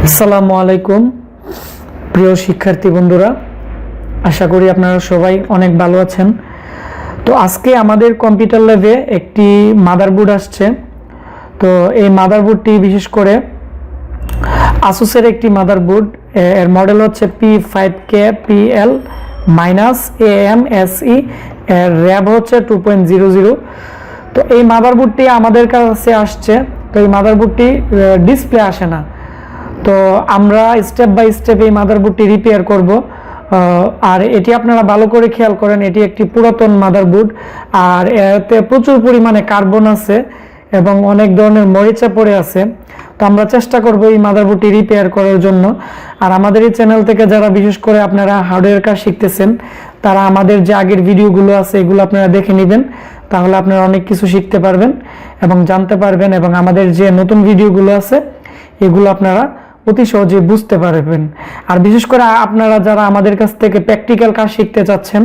আসসালামু আলাইকুম প্রিয় শিক্ষার্থী বন্ধুরা, আশা করি আপনারা সবাই অনেক ভালো আছেন। তো আজকে আমাদের কম্পিউটার ল্যাবে একটি মাদারবোর্ড আসছে। তো এই মাদারবোর্ডটি বিশেষ করে আসুসের একটি মাদারবোর্ড, এর মডেল হচ্ছে P5KPL-AMSE, এর র্যাব হচ্ছে 2.00। তো এই মাদারবোর্ডটি আমাদের কাছে আসছে। তো এই মাদারবোর্ডটি ডিসপ্লে আসে না, তো আমরা স্টেপ বাই স্টেপ এই মাদারবোর্ডটি রিপেয়ার করব। আর এটি আপনারা ভালো করে খেয়াল করেন, এটি একটি পুরাতন মাদারবোর্ড, আর এতে প্রচুর পরিমাণে কার্বন আছে এবং অনেক ধরনের মরিচা পড়ে আছে। তো আমরা চেষ্টা করব এই মাদারবোর্ডটি রিপেয়ার করার জন্য। আর আমাদের এই চ্যানেল থেকে যারা বিশেষ করে আপনারা হার্ডওয়্যার কাজ শিখতেছেন, তারা আমাদের যে আগের ভিডিওগুলো আছে এগুলো আপনারা দেখে নেবেন, তাহলে আপনারা অনেক কিছু শিখতে পারবেন এবং জানতে পারবেন, এবং আমাদের যে নতুন ভিডিওগুলো আছে এগুলো আপনারা অতি সহজে বুঝতে পারবেন। আর বিশেষ করে আপনারা যারা আমাদের কাছ থেকে প্র্যাকটিক্যাল কাজ শিখতে চাচ্ছেন,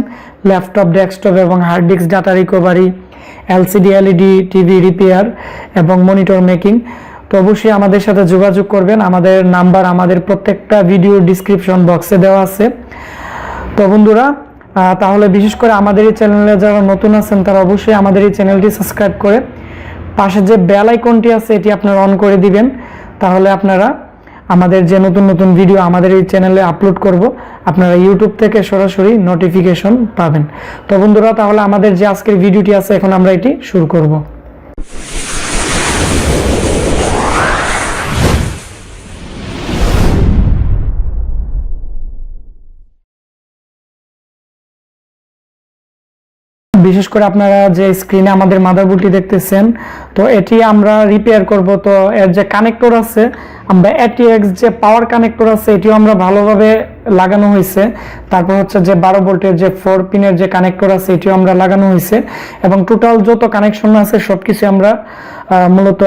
ল্যাপটপ, ডেস্কটপ এবং hard disk data recovery, LCD LED TV repair এবং মনিটর মেকিং, তো অবশ্যই আমাদের সাথে যোগাযোগ করবেন। আমাদের নাম্বার আমাদের প্রত্যেকটা ভিডিও ডিসক্রিপশন বক্সে দেওয়া আছে। তো বন্ধুরা, তাহলে বিশেষ করে আমাদের এই চ্যানেলে যারা নতুন আছেন তারা অবশ্যই আমাদের এই চ্যানেলটি সাবস্ক্রাইব করে পাশে যে বেল আইকনটি আছে এটি আপনারা অন করে দিবেন, তাহলে আপনারা আমাদের যে নতুন নতুন ভিডিও আমাদের এই চ্যানেলে আপলোড করব আপনারা ইউটিউব থেকে সরাসরি নোটিফিকেশন পাবেন। তো বন্ধুরা, তাহলে আমাদের যে আজকের ভিডিওটি আছে এখন আমরা এটি শুরু করব। বিশেষ করে আপনারা যে স্ক্রিনে আমাদের মাদারবোর্ডটি দেখতেছেন, তো এটি আমরা রিপেয়ার করব। তো এর যে কানেক্টর আছে, আমরা ATX যে পাওয়ার কানেক্টর আছে এটিও আমরা ভালোভাবে লাগানো হয়েছে। তারপর হচ্ছে যে 12 ভোল্টের যে 4 পিনের যে কানেক্টর আছে এটিও আমরা লাগানো হয়েছে, এবং টোটাল যত কানেকশন আছে সবকিছু আমরা মূলত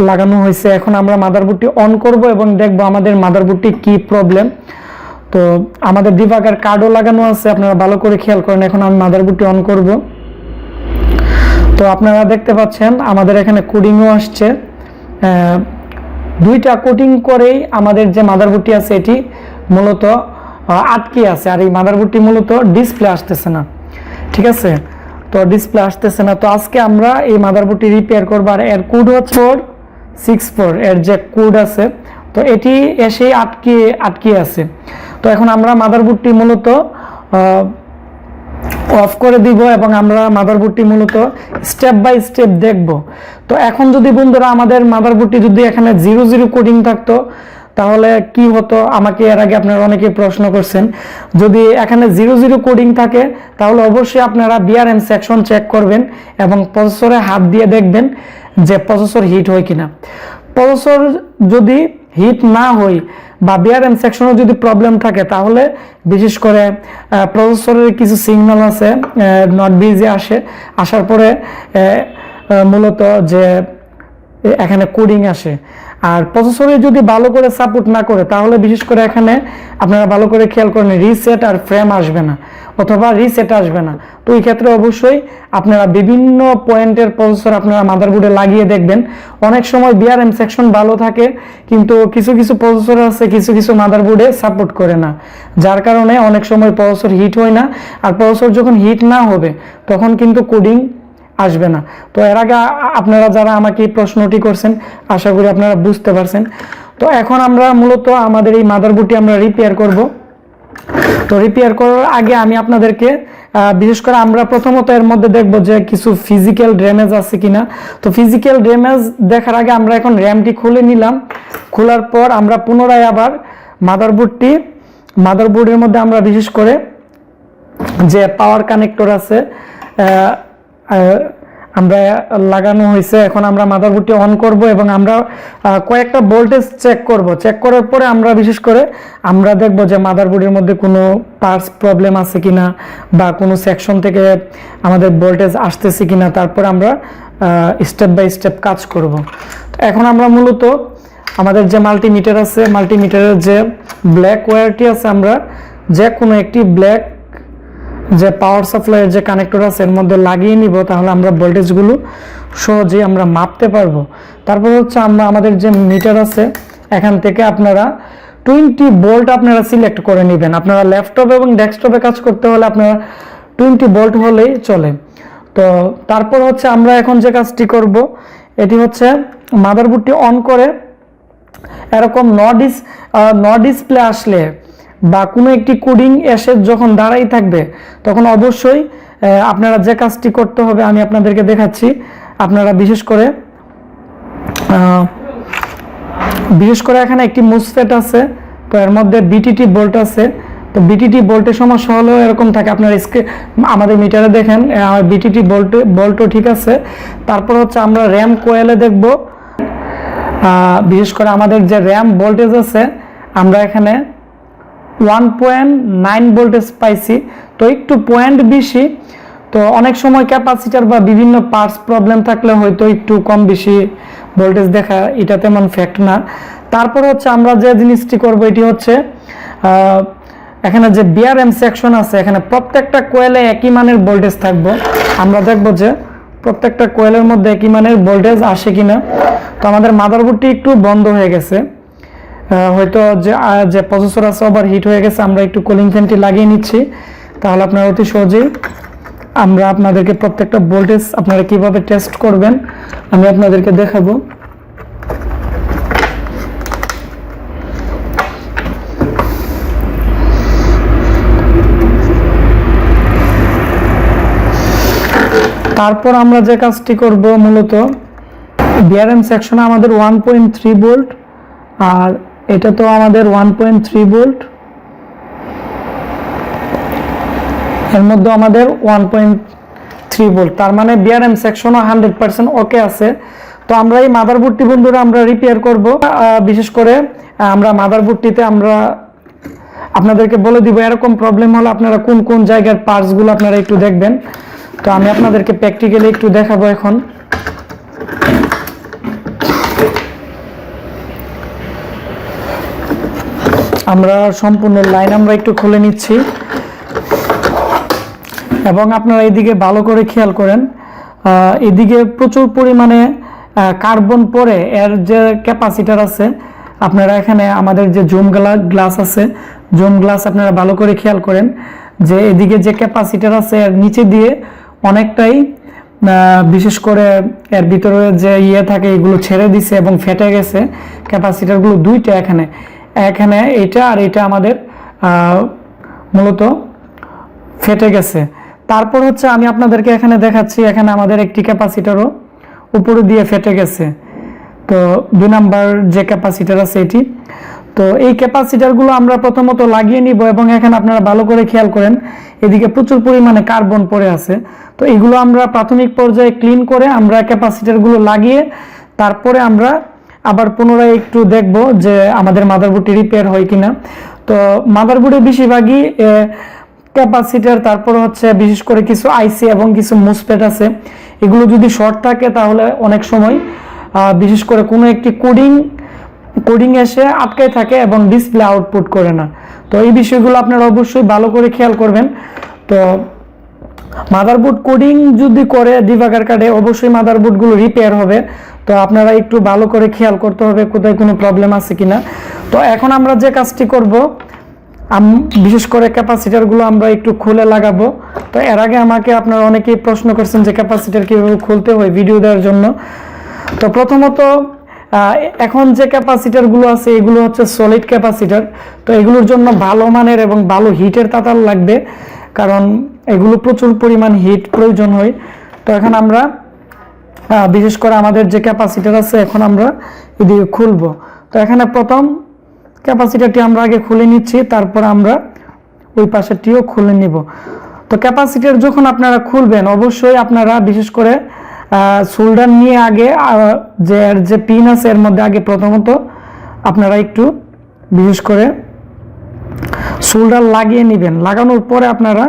লাগানো হয়েছে। এখন আমরা মাদারবোর্ডটি অন করব এবং দেখব আমাদের মাদারবোর্ডটি কি প্রবলেম। তো আমাদের ডিবাগার কার্ডও লাগানো আছে, আপনারা ভালো করে খেয়াল করেন। এখন আমি মাদারবোর্ডটি অন করব। তো আপনারা দেখতে পাচ্ছেন আমাদের এখানে কোডিংও আসছে, দুইটা কোটিং করেই আমাদের যে মাদারবোর্ডটি আছে এটি মূলত আটকে আছে, আর এই মাদারবোর্ডটি মূলত ডিসপ্লে আসতেছে না। ঠিক আছে, তো ডিসপ্লে আসতেছে না। তো আজকে আমরা এই মাদারবোর্ডটি রিপেয়ার করব, আর এর কোড হচ্ছে 464, এর যে কোড আছে, তো এটি এসে আটকে আছে। তো এখন আমরা মাদারবোর্ডটি মূলত অফ করে দিব এবং আমরা মাদারবোর্ডটি মূলত স্টেপ বাই স্টেপ দেখব। তো এখন যদি বন্ধুরা আমাদের মাদারবোর্ডটি যদি এখানে 00 কোডিং থাকতো তাহলে কি হতো, আমাকে এর আগে আপনারা অনেকে প্রশ্ন করছেন। যদি এখানে 00 কোডিং থাকে তাহলে অবশ্যই আপনারা বিআরএম সেকশন চেক করবেন এবং প্রসেসরে হাত দিয়ে দেখবেন যে প্রসেসর হিট হয় কিনা। প্রসেসর যদি হিট না হয় বা বিআরএম সেকশনে যদি প্রবলেম থাকে তাহলে বিশেষ করে প্রসেসরের কিছু সিগন্যাল আছে নট বিজি আসার পরে মূলত যে এখানে কোডিং আসে। আর প্রসেসরে যদি ভালো করে সাপোর্ট না করে তাহলে বিশেষ করে এখানে আপনারা ভালো করে খেয়াল করেন রিসেট আর ফ্রেম আসবে না, অথবা রিসেট আসবে না। তো এই ক্ষেত্রে অবশ্যই আপনারা বিভিন্ন পয়েন্টের প্রসেসর আপনারা মাদারবোর্ডে লাগিয়ে দেখবেন। অনেক সময় বিআরএম সেকশন ভালো থাকে, কিন্তু কিছু কিছু প্রসেসর আছে কিছু কিছু মাদারবোর্ডে সাপোর্ট করে না, যার কারণে অনেক সময় প্রসেসর হিট হয় না। আর প্রসেসর যখন হিট না হবে তখন কিন্তু কোডিং আসবে না। তো এর আগে আপনারা যারা আমাকে এই প্রশ্নটি করছেন আশা করি আপনারা বুঝতে পারছেন। তো এখন আমরা মূলত আমাদের এই মাদারবোর্ডটি আমরা রিপেয়ার করব। তো রিপেয়ার করার আগে আমি আপনাদেরকে বিশেষ করে আমরা প্রথমত এর মধ্যে দেখব যে কিছু ফিজিক্যাল ড্যামেজ আছে কিনা। তো ফিজিক্যাল ড্যামেজ দেখার আগে আমরা এখন র্যামটি খুলে নিলাম। খোলার পর আমরা পুনরায় আবার মাদারবোর্ডের মধ্যে আমরা বিশেষ করে যে পাওয়ার কানেক্টর আছে আমরা লাগানো হয়েছে। এখন আমরা মাদারবোর্ডটি অন করব এবং আমরা কয়েকটা ভোল্টেজ চেক করার পরে আমরা বিশেষ করে আমরা দেখব যে মাদারবোর্ডের মধ্যে কোনো পার্টস প্রবলেম আছে কিনা বা কোনো সেকশন থেকে আমাদের ভোল্টেজ আসতেছে কিনা, তারপর আমরা স্টেপ বাই স্টেপ কাজ করব। তো এখন আমরা মূলত আমাদের যে মাল্টিমিটার আছে, মাল্টিমিটারের যে ব্ল্যাক ওয়্যারটি আছে, আমরা যে কোনো একটি ব্ল্যাক যে পাওয়ার সাপ্লাইয়ের যে কানেক্টর আছে এর মধ্যে লাগিয়ে নিব, তাহলে আমরা ভোল্টেজগুলো সহজেই আমরা মাপতে পারবো। তারপর হচ্ছে আমরা আমাদের যে মিটার আছে এখান থেকে আপনারা 20 ভোল্ট আপনারা সিলেক্ট করে নেবেন। আপনারা ল্যাপটপ এবং ডেস্কটপে কাজ করতে হলে আপনারা 20 ভোল্ট হলেই চলে। তো তারপর হচ্ছে আমরা এখন যে কাজটি করব, এটি হচ্ছে মাদারবোর্ডটি অন করে এরকম নো ডিসপ্লে আসলে বা কোনো একটি কোডিং এসে যখন দাঁড়াই থাকবে, তখন অবশ্যই আপনারা যে কাজটি করতে হবে আমি আপনাদেরকে দেখাচ্ছি। আপনারা বিশেষ করে এখানে একটি মুসফেট আছে, তো এর মধ্যে বিটিটি ভোল্ট আছে। তো বিটিটি ভোল্টের সমস্যা হলেও এরকম থাকে, আপনারা আমাদের মিটারে দেখেন বিটিটি ভোল্টও ঠিক আছে। তারপর হচ্ছে আমরা র্যাম কোয়েলে দেখব, বিশেষ করে আমাদের যে র্যাম ভোল্টেজ আছে আমরা এখানে 1.9 ভোল্টেজ পাইছি, তো একটু পয়েন্ট বেশি। তো অনেক সময় ক্যাপাসিটার বা বিভিন্ন পার্টস প্রবলেম থাকলে হয়তো একটু কম বেশি ভোল্টেজ দেখা, এটা তেমন ফ্যাক্ট না। তারপর হচ্ছে আমরা যে জিনিসটি করব এটি হচ্ছে এখানে যে বিআরএম সেকশন আছে, এখানে প্রত্যেকটা কোয়েলে একই মানের ভোল্টেজ থাকবে। আমরা দেখব যে প্রত্যেকটা কোয়েলের মধ্যে একই মানের ভোল্টেজ আসে কিনা। তো আমাদের মাদারবোর্ডটি একটু বন্ধ হয়ে গেছে, হয়তো যে প্রসেসর আছে ওভার হিট হয়ে গেছে। আমরা একটু কুলিং ফ্যানটি লাগিয়ে নিচ্ছি, তাহলে আপনারা অতি সহজেই আমরা আপনাদেরকে প্রত্যেকটা ভোল্টেজ আপনারা কিভাবে টেস্ট করবেন আমি আপনাদেরকে দেখাবো। তারপর আমরা যে কাজটি করব, মূলত বিআরএম সেকশনে আমাদের 1.3 ভোল্ট আর এটা তো আমাদের 1.3 ভোল্ট, এর মধ্যে আমাদের 1.3 ভোল্ট, তার মানে বিআরএম সেকশনও 100% ওকে আছে। তো আমরা এই মাদারবোর্ডটি বন্ধুরা আমরা রিপেয়ার করব। বিশেষ করে আমরা মাদারবোর্ডটিতে আমরা আপনাদেরকে বলে দিব এরকম প্রবলেম হলে আপনারা কোন কোন জায়গার পার্টসগুলো আপনারা একটু দেখবেন। তো আমি আপনাদেরকে প্র্যাকটিক্যালি একটু দেখাবো। এখন আমরা সম্পূর্ণ লাইন আমরা একটু খুলে নিচ্ছি এবং আপনারা এদিকে ভালো করে খেয়াল করেন, এদিকে প্রচুর পরিমাণে কার্বন পরে এর যে ক্যাপাসিটার আছে। আপনারা এখানে আমাদের যে জুম গ্লাস আছে, জুম গ্লাস আপনারা ভালো করে খেয়াল করেন যে এদিকে যে ক্যাপাসিটার আছে এর নিচে দিয়ে অনেকটাই বিশেষ করে এর ভিতরে যে থাকে এগুলো ছেড়ে দিছে এবং ফেটে গেছে ক্যাপাসিটারগুলো দুইটা। এখানে এটা আর এটা আমাদের মূলত ফেটে গেছে। তারপর হচ্ছে আমি আপনাদেরকে এখানে দেখাচ্ছি, এখানে আমাদের একটি ক্যাপাসিটারও উপরে দিয়ে ফেটে গেছে। তো 2 নাম্বার যে ক্যাপাসিটার আছে এটি। তো এই ক্যাপাসিটারগুলো আমরা প্রথমত লাগিয়ে নিব এবং এখানে আপনারা ভালো করে খেয়াল করেন এদিকে প্রচুর পরিমাণে কার্বন পড়ে আছে। তো এগুলো আমরা প্রাথমিক পর্যায়ে ক্লিন করে আমরা ক্যাপাসিটারগুলো লাগিয়ে তারপরে আমরা আবার পুনরায় একটু দেখব যে আমাদের মাদারবোর্ডটি রিপেয়ার হয় কিনা। তো মাদারবোর্ডে বেশিরভাগই ক্যাপাসিটার, তারপর হচ্ছে বিশেষ করে কিছু আইসি এবং কিছু মুসফেট আছে, এগুলো যদি শর্ট থাকে তাহলে অনেক সময় বিশেষ করে কোনো একটি কোডিং এসে আটকায় থাকে এবং ডিসপ্লে আউটপুট করে না। তো এই বিষয়গুলো আপনারা অবশ্যই ভালো করে খেয়াল করবেন। তো মাদারবোর্ড কোডিং যদি করে ডিবাগার কার্ডে অবশ্যই মাদারবোর্ডগুলো রিপেয়ার হবে। তো আপনারা একটু ভালো করে খেয়াল করতে হবে কোথায় কোনো প্রবলেম আছে কিনা। তো এখন আমরা যে কাজটি করব, বিশেষ করে ক্যাপাসিটারগুলো আমরা একটু খুলে লাগাবো। তো এর আগে আমাকে আপনারা অনেকেই প্রশ্ন করছেন যে ক্যাপাসিটার কীভাবে খুলতে হয় ভিডিও দেওয়ার জন্য। তো প্রথমত এখন যে ক্যাপাসিটারগুলো আছে এগুলো হচ্ছে সলিড ক্যাপাসিটার। তো এগুলোর জন্য ভালো মানের এবং ভালো হিটের তাতাল লাগবে, কারণ এগুলো প্রচুর পরিমাণ হিট প্রয়োজন হয়। তো এখন আমরা বিশেষ করে আমাদের যে ক্যাপাসিটার আছে এখন আমরা এদিকে খুলবো। তো এখানে প্রথম ক্যাপাসিটারটি আমরা আগে খুলে নিচ্ছি, তারপর আমরা ওই পাশেরটিও খুলে নিব। তো ক্যাপাসিটার যখন আপনারা খুলবেন অবশ্যই আপনারা বিশেষ করে সোল্ডার নিয়ে আগে যে পিন আছে এর মধ্যে আগে প্রথমত আপনারা একটু বিশেষ করে সোল্ডার লাগিয়ে নেবেন। লাগানোর পরে আপনারা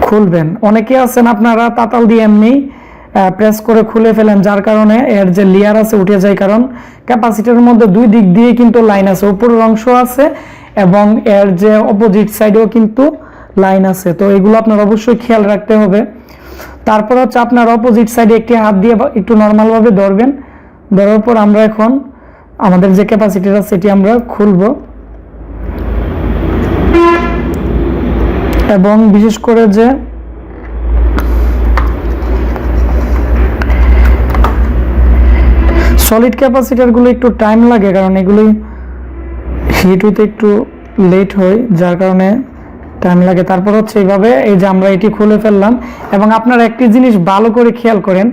খুলবেন। অনেকে আছেন আপনারা তাতাল দিয়ে এমনি প্রেস করে খুলে ফেলেন, যার কারণে এর যে লেয়ার আছে উঠে যায়। কারণ ক্যাপাসিটারের মধ্যে দুই দিক দিয়ে কিন্তু লাইন আছে, উপরের অংশ আছে এবং এর যে অপোজিট সাইডেও কিন্তু লাইন আছে। তো এগুলো আপনার অবশ্যই খেয়াল রাখতে হবে। তারপর হচ্ছে আপনার অপোজিট সাইডে একটি হাত দিয়ে একটু নর্মালভাবে ধরবেন। ধরার পর আমরা এখন আমাদের যে ক্যাপাসিটার আছে সেটি আমরা খুলব এবং বিশেষ করে যে সলিড ক্যাপাসিটারগুলো একটু টাইম লাগে, কারণ এগুলি হিট হইতে একটু লেট হয়, যার কারণে টাইম লাগে। তারপর হচ্ছে এইভাবে এই যে আমরা এটি খুলে ফেললাম। এবং আপনারা একটি জিনিস ভালো করে খেয়াল করেন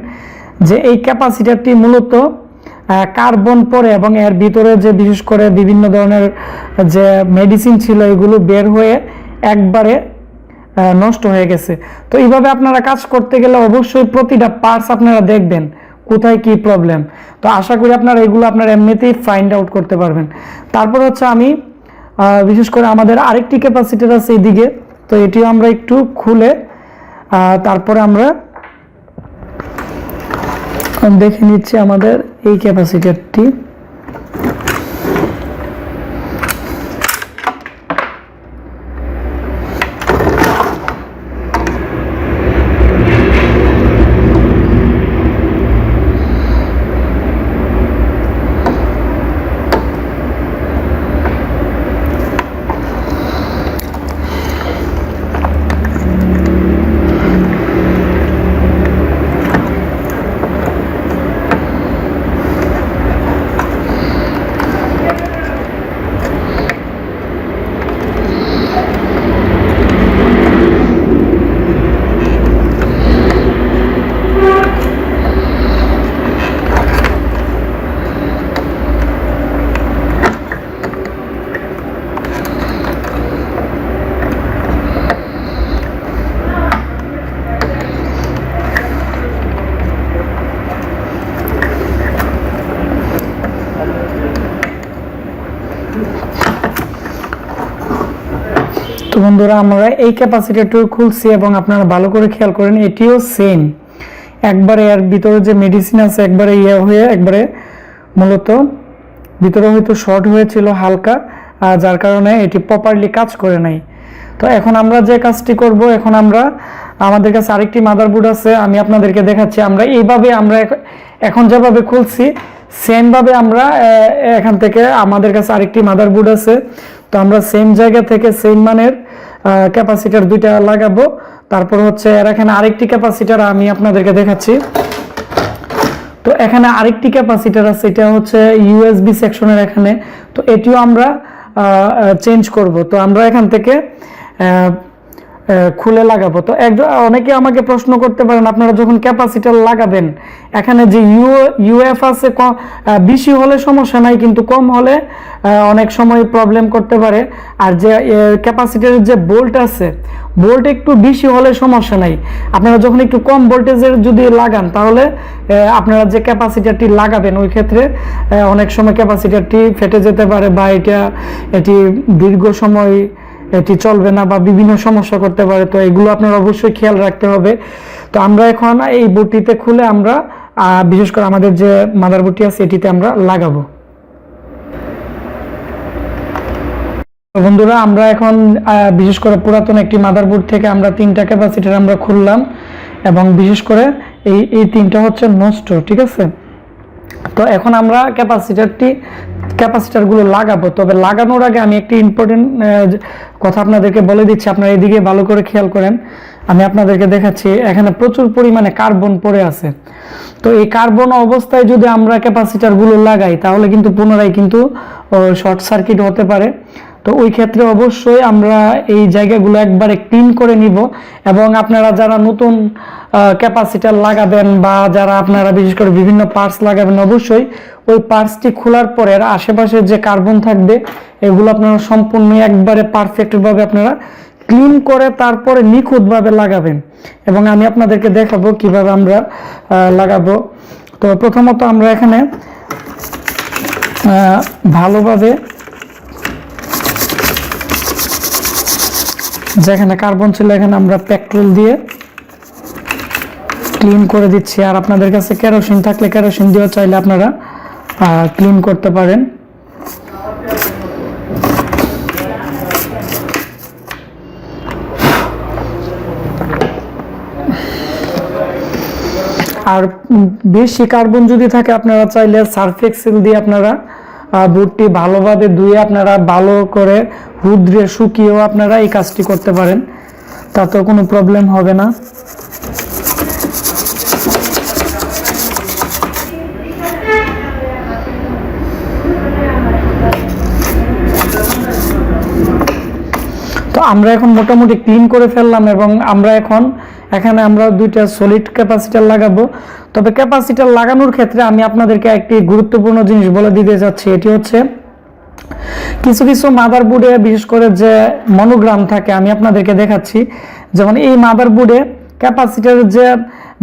যে এই ক্যাপাসিটারটি মূলত কার্বন পরে এবং এর ভিতরে যে বিশেষ করে বিভিন্ন ধরনের যে মেডিসিন ছিল এগুলো বের হয়ে একবারে নষ্ট হয়ে গেছে। তো এইভাবে আপনারা কাজ করতে গেলে অবশ্যই প্রতিটা পার্টস আপনারা দেখবেন কোথায় কি প্রবলেম। তো আশা করি আপনারা এগুলো আপনারা এমনিতেই ফাইন্ড আউট করতে পারবেন। তারপর হচ্ছে আমি বিশেষ করে আমাদের আরেকটি ক্যাপাসিটার আছে এইদিকে, তো এটিও আমরা একটু খুলে তারপরে আমরা দেখে নিচ্ছি আমাদের এই ক্যাপাসিটারটি। তো বন্ধুরা আমরা এই ক্যাপাসিটরটি খুলছি এবং আপনারা ভালো করে খেয়াল করেন এটিও সেম, একবারে এর ভিতরে যে মেডিসিন আছে একবারে হয়ে একবারে মূলত ভিতরে হয়তো শর্ট হয়েছিল হালকা, যার কারণে এটি প্রপারলি কাজ করে নাই। তো এখন আমরা যে কাজটি করব, এখন আমরা আমাদের কাছে আরেকটি মাদারবোর্ড আছে, আমি আপনাদেরকে দেখাচ্ছি। আমরা এইভাবে আমরা এখন যেভাবে খুলছি সেমভাবে আমরা এখান থেকে আমাদের কাছে আরেকটি মাদারবোর্ড আছে, তো আমরা সেম জায়গা থেকে সেম মানের ক্যাপাসিটার দুইটা লাগাবো। তারপর হচ্ছে এর এখানে আরেকটি ক্যাপাসিটার আমি আপনাদেরকে দেখাচ্ছি। তো এখানে আরেকটি ক্যাপাসিটার আছে, এটা হচ্ছে ইউএসবি সেকশনের এখানে, তো এটিও আমরা চেঞ্জ করব। তো আমরা এখান থেকে খুলে লাগাবো। তো অনেকে আমাকে প্রশ্ন করতে পারেন আপনারা যখন ক্যাপাসিটার লাগাবেন এখানে যে ইউএফ আছে বেশি হলে সমস্যা নাই, কিন্তু কম হলে অনেক সময় প্রবলেম করতে পারে। আর যে ক্যাপাসিটারের যে বোল্ট আছে বোল্ট একটু বেশি হলে সমস্যা নাই, আপনারা যখন একটু কম ভোল্টেজের যদি লাগান তাহলে আপনারা যে ক্যাপাসিটারটি লাগাবেন ওই ক্ষেত্রে অনেক সময় ক্যাপাসিটারটি ফেটে যেতে পারে বা এটি দীর্ঘ সময় এটি চলবে না বা বিভিন্ন সমস্যা করতে পারে। তো এগুলো আপনার অবশ্যই খেয়াল রাখতে হবে। তো আমরা এখন এই বোর্ডটিতে খুলে আমরা বিশেষ করে আমাদের যে মাদারবোর্ডটি আছে এটিতে আমরা লাগাবো। বন্ধুরা আমরা এখন বিশেষ করে পুরাতন একটি মাদারবোর্ড থেকে আমরা 3টা ক্যাপাসিটার আমরা খুললাম এবং বিশেষ করে এই 3টা হচ্ছে নষ্ট, ঠিক আছে। তো এখন আমরা ক্যাপাসিটারগুলো লাগাবো। তবে লাগানোর আগে আমি একটি ইম্পর্টেন্ট কথা আপনাদেরকে বলে দিচ্ছি, আপনারা এদিকে ভালো করে খেয়াল করেন। আমি আপনাদেরকে দেখাচ্ছি এখানে প্রচুর পরিমাণে কার্বন পড়ে আছে। তো এই কার্বন অবস্থায় যদি আমরা ক্যাপাসিটারগুলো লাগাই তাহলে কিন্তু পুনরায় কিন্তু শর্ট সার্কিট হতে পারে। তো ওই ক্ষেত্রে অবশ্যই আমরা এই জায়গাগুলো একবারে ক্লিন করে নিব। এবং আপনারা যারা নতুন ক্যাপাসিটার লাগাবেন বা যারা আপনারা বিশেষ করে বিভিন্ন পার্টস লাগাবেন অবশ্যই ওই পার্টসটি খোলার পরে আশেপাশে যে কার্বন থাকবে এগুলো আপনারা সম্পূর্ণ একবারে পারফেক্টভাবে আপনারা ক্লিন করে তারপরে নিখুঁতভাবে লাগাবেন। এবং আমি আপনাদেরকে দেখাবো কিভাবে আমরা লাগাবো। তো প্রথমত আমরা এখানে ভালোভাবে যেখানে কার্বন ছিল এখানে আমরা পেট্রোল দিয়ে ক্লিন করে দিচ্ছি। আর আপনাদের কাছে কেরোসিন থাকলে কেরোসিন দিয়ে চাইলে আপনারা ক্লিন করতে পারেন। আর বেশি কার্বন যদি থাকে আপনারা চাইলে সার্ফ এক্সেল দিয়ে আপনারা বুটটি ভালোভাবে ধুয়ে আপনারা ভালো করে রুদ্রে শুকিয়েও আপনারা এই কাজটি করতে পারেন, তাতেও কোনো প্রবলেম হবে না। তো আমরা এখন মোটামুটি ক্লিন করে ফেললাম এবং আমরা এখন এখানে আমরা দুইটা সলিড ক্যাপাসিটার লাগাবো। তবে ক্যাপাসিটার লাগানোর ক্ষেত্রে আমি আপনাদেরকে একটি গুরুত্বপূর্ণ জিনিস বলে দিতে যাচ্ছি, এটি হচ্ছে কিছু কিছু মাদারবোর্ডে বিশেষ করে যে মনোগ্রাম থাকে, আমি আপনাদেরকে দেখাচ্ছি। যেমন এই মাদারবোর্ডে ক্যাপাসিটারের যে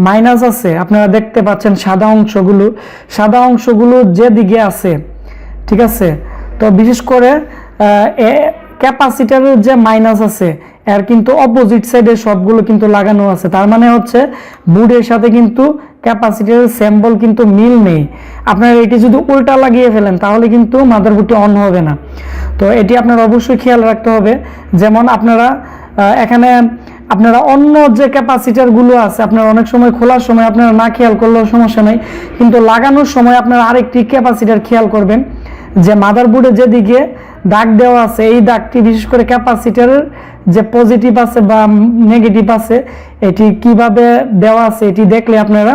মাইনাস আছে আপনারা দেখতে পাচ্ছেন, সাদা অংশগুলো যেদিকে আছে, ঠিক আছে। তো বিশেষ করে ক্যাপাসিটারের যে মাইনাস আছে এর কিন্তু অপোজিট সাইডে সবগুলো কিন্তু লাগানো আছে, তার মানে হচ্ছে বোর্ডের সাথে কিন্তু ক্যাপাসিটারের সিম্বল কিন্তু মিল নেই। আপনারা এটি যদি উল্টা লাগিয়ে ফেলেন তাহলে কিন্তু মাদারবোর্ডটি অন হবে না। তো এটি আপনারা অবশ্যই খেয়াল রাখতে হবে। যেমন আপনারা এখানে আপনারা অন্য যে ক্যাপাসিটারগুলো আছে আপনারা অনেক সময় খোলার সময় আপনারা না খেয়াল করলেও সমস্যা নেই, কিন্তু লাগানোর সময় আপনারা আরেকটি ক্যাপাসিটার খেয়াল করবেন যে মাদারবোর্ডে যেদিকে দাগ দেওয়া আছে এই দাগটি বিশেষ করে ক্যাপাসিটারের যে পজিটিভ আছে বা নেগেটিভ আছে এটি কিভাবে দেওয়া আছে এটি দেখলে আপনারা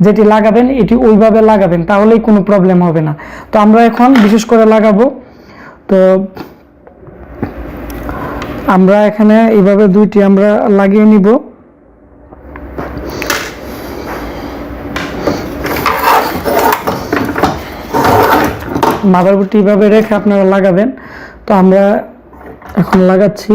যেটি লাগাবেন এটি ওইভাবে লাগাবেন, তাহলেই কোনো প্রবলেম হবে না। তো আমরা এখন বিশেষ করে লাগাবো। তো আমরা এখানে এইভাবে দুইটি আমরা লাগিয়ে নিব। মাদারবোর্ডটি এইভাবে রেখে আপনারা লাগাবেন। তো আমরা এখন লাগাচ্ছি।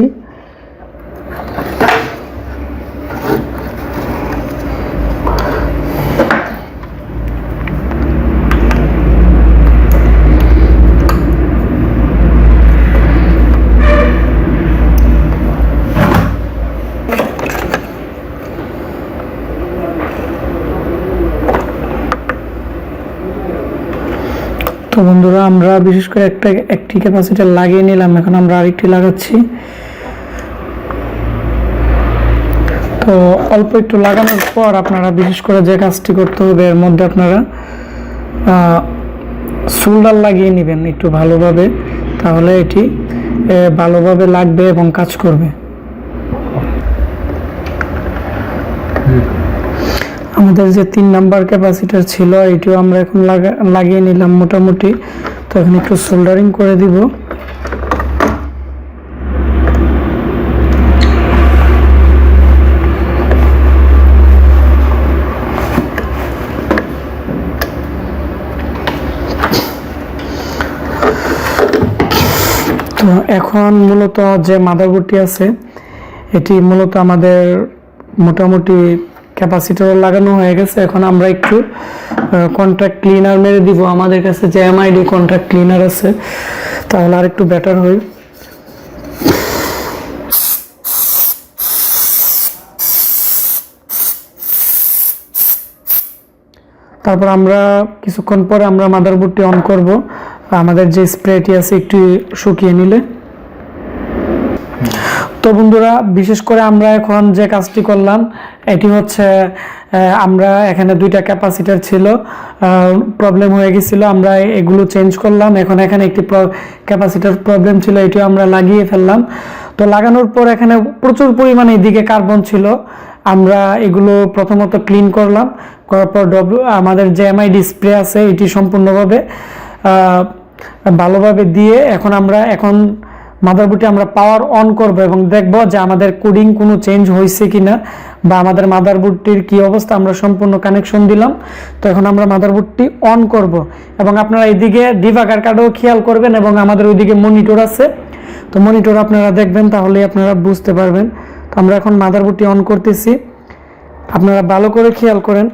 তো বন্ধুরা আমরা বিশেষ করে একটি ক্যাপাসিটার লাগিয়ে নিলাম, এখন আমরা আরেকটি লাগাচ্ছি। তো অল্প একটু লাগানোর পর আপনারা বিশেষ করে যে কাজটি করতে হবে এর মধ্যে আপনারা সোল্ডার লাগিয়ে নেবেন একটু ভালোভাবে, তাহলে এটি ভালোভাবে লাগবে এবং কাজ করবে। আমাদের যে 3 নাম্বার ক্যাপাসিটার ছিল এটিও আমরা এখন লাগিয়ে নিলাম মোটামুটি। তো এখন একটু সোল্ডারিং করে দিব। তো এখন মূলত যে মাদারবোর্ডটি আছে এটি মূলত আমাদের মোটামুটি ক্যাপাসিটার লাগানো হয়ে গেছে। এখন আমরা একটু কন্ট্যাক্ট ক্লিনার মেরে দিব। আমাদের কাছে যে এমআইডি কন্ট্যাক্ট ক্লিনার আছে তাহলে আর একটু বেটার হয়। তারপর আমরা কিছুক্ষণ পরে আমরা মাদারবোর্ডটি অন করব, আমাদের যে স্প্রেটি আছে একটু শুকিয়ে নিলে। তো বন্ধুরা বিশেষ করে আমরা এখন যে কাজটি করলাম এটি হচ্ছে আমরা এখানে দুইটা ক্যাপাসিটার ছিল, প্রবলেম হয়ে গেছিল, আমরা এগুলো চেঞ্জ করলাম। এখন এখানে একটি ক্যাপাসিটার প্রবলেম ছিল, এটিও আমরা লাগিয়ে ফেললাম। তো লাগানোর পর এখানে প্রচুর পরিমাণে এদিকে কার্বন ছিল, আমরা এগুলো প্রথমত ক্লিন করলাম, করার পর আমাদের যে এমআইডি স্প্রে আছে এটি সম্পূর্ণভাবে ভালোভাবে দিয়ে এখন মাদারবোর্ডটি আমরা পাওয়ার অন করব এবং দেখব যে আমাদের কোডিং কোনো চেঞ্জ হয়েছে কিনা বা আমাদের মাদারবোর্ডটির কি অবস্থা। আমরা সম্পূর্ণ কানেকশন দিলাম। তো এখন আমরা মাদারবোর্ডটি অন করব এবং আপনারা এইদিকে ডিবাগার কার্ডও খেয়াল করবেন এবং আমাদের ওইদিকে মনিটর আছে, তো মনিটর আপনারা দেখবেন, তাহলে আপনারা বুঝতে পারবেন। তো আমরা এখন মাদারবোর্ডটি অন করতেছি, আপনারা ভালো করে খেয়াল করেন।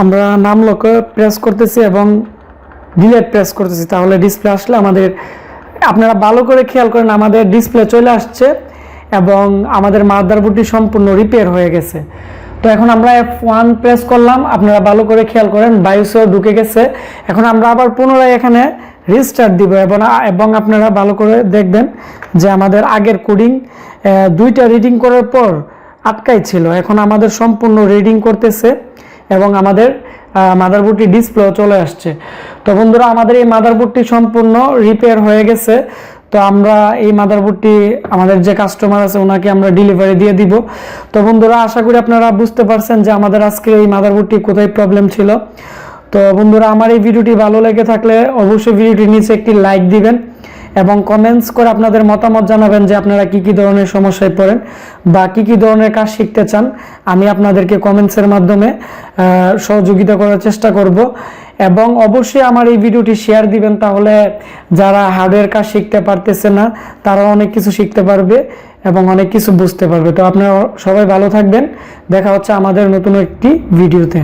আমরা নাম লক প্রেস করতেছি এবং ডিলেট প্রেস করতেছি, তাহলে ডিসপ্লে আসলে আপনারা ভালো করে খেয়াল করেন আমাদের ডিসপ্লে চলে আসছে এবং আমাদের মাদারবোর্ডটি সম্পূর্ণ রিপেয়ার হয়ে গেছে। তো এখন আমরা F1 প্রেস করলাম, আপনারা ভালো করে খেয়াল করেন বায়োসও ঢুকে গেছে। এখন আমরা আবার পুনরায় এখানে রিস্টার্ট দিব এবং আপনারা ভালো করে দেখবেন যে আমাদের আগের কোডিং দুইটা রিডিং করার পর আটকাই ছিল, এখন আমাদের সম্পূর্ণ রিডিং করতেছে এবং আমাদের মাদারবোর্ডটি ডিসপ্লে চলে আসছে। তো তো বন্ধুরা আমাদের এই মাদারবোর্ডটি সম্পূর্ণ রিপেয়ার হয়ে গেছে। তো আমরা এই মাদারবোর্ডটি আমাদের যে কাস্টমার আছে ওনাকে আমরা ডেলিভারি দিয়ে দিব। তো বন্ধুরা আশা করি আপনারা বুঝতে পারছেন যে আমাদের আজকে এই মাদারবোর্ডটি কোথায় প্রবলেম ছিল। তো বন্ধুরা আমার এই ভিডিওটি ভালো লেগে থাকলে অবশ্যই ভিডিওটির নিচে একটি লাইক দিবেন এবং কমেন্টস করে আপনাদের মতামত জানাবেন যে আপনারা কি কি ধরনের সমস্যায় পড়েন বা কি কি ধরনের কাজ শিখতে চান। আমি আপনাদেরকে কমেন্টসের মাধ্যমে সহযোগিতা করার চেষ্টা করব এবং অবশ্যই আমার এই ভিডিওটি শেয়ার দিবেন, তাহলে যারা হার্ডওয়্যার কাজ শিখতে পারতেছে না তারা অনেক কিছু শিখতে পারবে এবং অনেক কিছু বুঝতে পারবে। তো আপনারা সবাই ভালো থাকবেন, দেখা হচ্ছে আমাদের নতুন একটি ভিডিওতে।